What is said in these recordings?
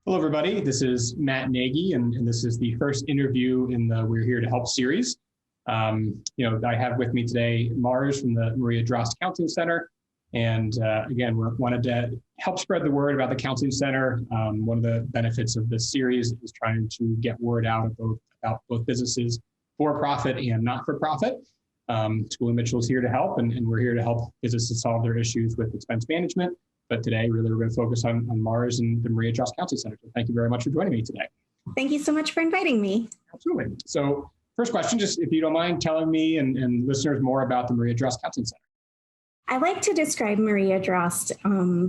Hello, everybody. This is Matt Nagy, and this is the first interview in the We're Here to Help series. I have with me today Mars from the Maria Droste Counseling Center. And again, we wanted to help spread the word about the Counseling Center. One of the benefits of this series is trying to get word out about both businesses, for-profit and not-for-profit. School and Mitchell is here to help, and we're here to help businesses solve their issues with expense management. But today, really, we're going to focus on Mars and the Maria Droste Counseling Center. So thank you very much for joining me today. Thank you so much for inviting me. Absolutely. So first question, just if you don't mind telling me and listeners more about the Maria Droste Counseling Center. I like to describe Maria Droste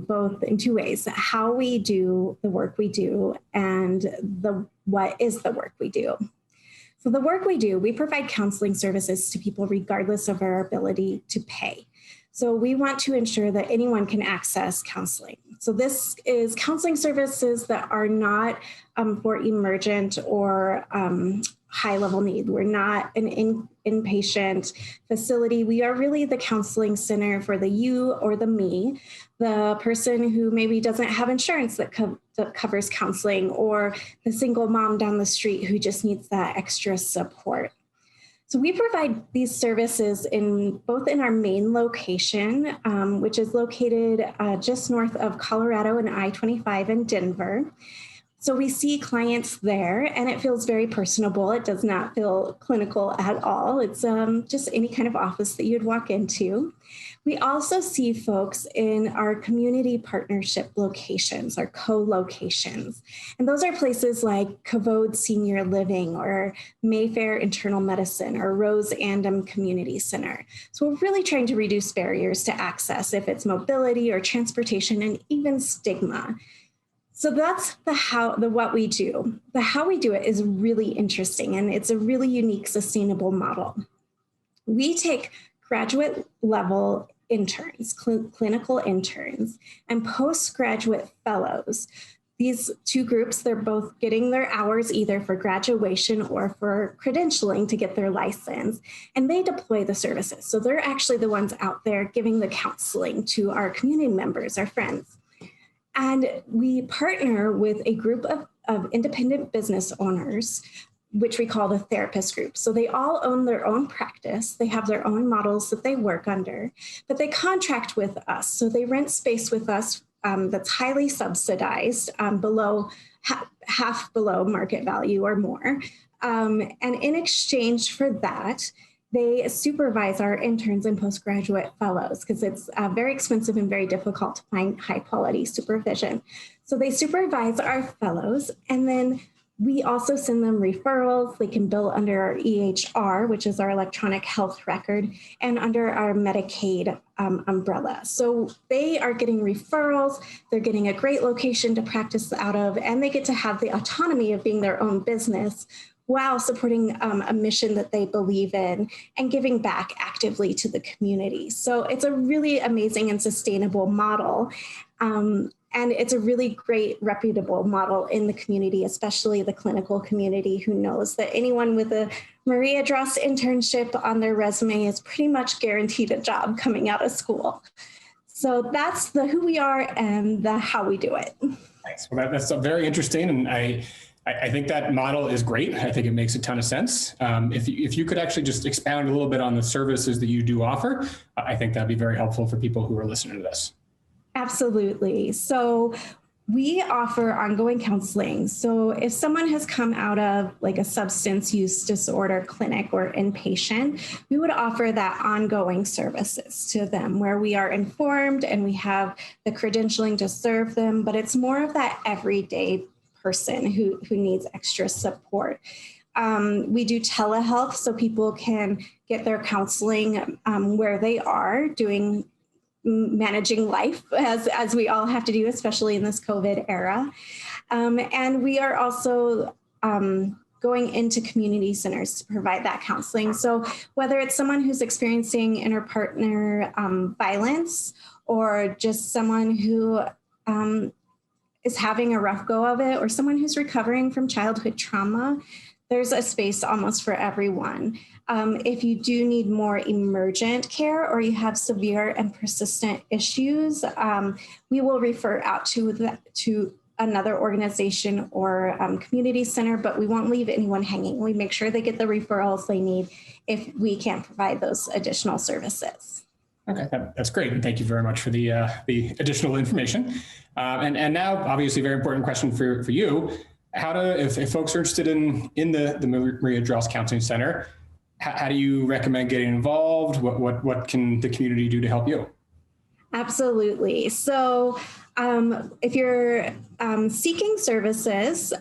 both in two ways: how we do the work we do and what is the work we do. So the work we do, we provide counseling services to people regardless of our ability to pay. So we want to ensure that anyone can access counseling. So this is counseling services that are not for emergent or high-level need. We're not an inpatient facility. We are really the counseling center for the you or the me, the person who maybe doesn't have insurance that covers counseling, or the single mom down the street who just needs that extra support. So we provide these services both in our main location, which is located just north of Colorado and I-25 in Denver. So we see clients there, and it feels very personable. It does not feel clinical at all. It's just any kind of office that you'd walk into. We also see folks in our community partnership locations, our co-locations. And those are places like Kavod Senior Living or Mayfair Internal Medicine or Rose Andom Community Center. So we're really trying to reduce barriers to access, if it's mobility or transportation and even stigma. So that's what we do. The how we do it is really interesting, and it's a really unique, sustainable model. We take graduate level interns, clinical interns, and postgraduate fellows. These two groups, they're both getting their hours either for graduation or for credentialing to get their license, and they deploy the services. So they're actually the ones out there giving the counseling to our community members, our friends. And we partner with a group of independent business owners, which we call the therapist group. So they all own their own practice. They have their own models that they work under, but they contract with us. So they rent space with us that's highly subsidized, half below market value or more. And in exchange for that, they supervise our interns and postgraduate fellows because it's very expensive and very difficult to find high quality supervision. So they supervise our fellows, and then we also send them referrals. They can bill under our EHR, which is our electronic health record, and under our Medicaid umbrella. So they are getting referrals, they're getting a great location to practice out of, and they get to have the autonomy of being their own business while supporting a mission that they believe in and giving back actively to the community. So it's a really amazing and sustainable model. And it's a really great, reputable model in the community, especially the clinical community, who knows that anyone with a Maria Droste internship on their resume is pretty much guaranteed a job coming out of school. So that's the who we are and the how we do it. Thanks. Well, that's very interesting. And I think that model is great. I think it makes a ton of sense. If you could actually just expound a little bit on the services that you do offer, I think that'd be very helpful for people who are listening to this. Absolutely. So we offer ongoing counseling. So if someone has come out of like a substance use disorder clinic or inpatient, we would offer that ongoing services to them where we are informed and we have the credentialing to serve them, but it's more of that everyday person who needs extra support. We do telehealth so people can get their counseling where they are managing life as we all have to do, especially in this COVID era. And we are also going into community centers to provide that counseling. So whether it's someone who's experiencing interpartner violence or just someone who is having a rough go of it, or someone who's recovering from childhood trauma, there's a space almost for everyone. If you do need more emergent care or you have severe and persistent issues, we will refer out to another organization or community center, but we won't leave anyone hanging. We make sure they get the referrals they need if we can't provide those additional services. Okay, that's great. And thank you very much for the additional information. And now, obviously, a very important question for you. If folks are interested in the Maria Droste Counseling Center, how do you recommend getting involved? What can the community do to help you? Absolutely. So if you're seeking services,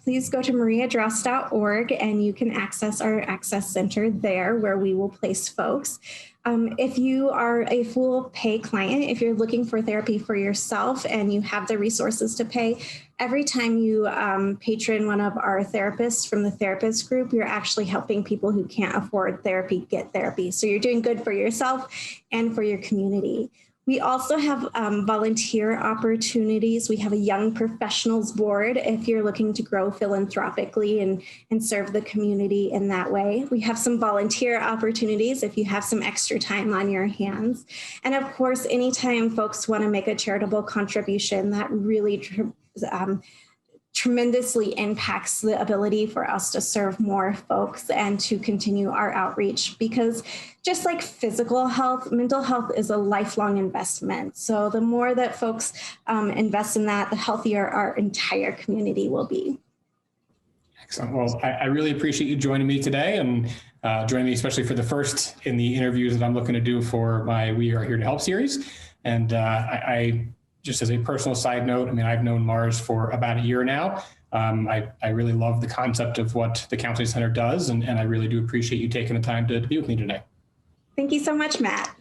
please go to mariadroste.org and you can access our Access Center there where we will place folks. If you are a full pay client, if you're looking for therapy for yourself and you have the resources to pay, every time you patron one of our therapists from the therapist group, you're actually helping people who can't afford therapy get therapy. So you're doing good for yourself and for your community. We also have volunteer opportunities. We have a young professionals board if you're looking to grow philanthropically and serve the community in that way. We have some volunteer opportunities if you have some extra time on your hands. And of course, anytime folks want to make a charitable contribution, that really tremendously impacts the ability for us to serve more folks and to continue our outreach, because just like physical health, mental health is a lifelong investment. So the more that folks invest in that, the healthier our entire community will be. Excellent. Well, I really appreciate you joining me today and joining me, especially for the first in the interviews that I'm looking to do for my We Are Here to Help series. And I just as a personal side note, I mean, I've known Mars for about a year now. I really love the concept of what the Counseling Center does, and I really do appreciate you taking the time to be with me today. Thank you so much, Matt.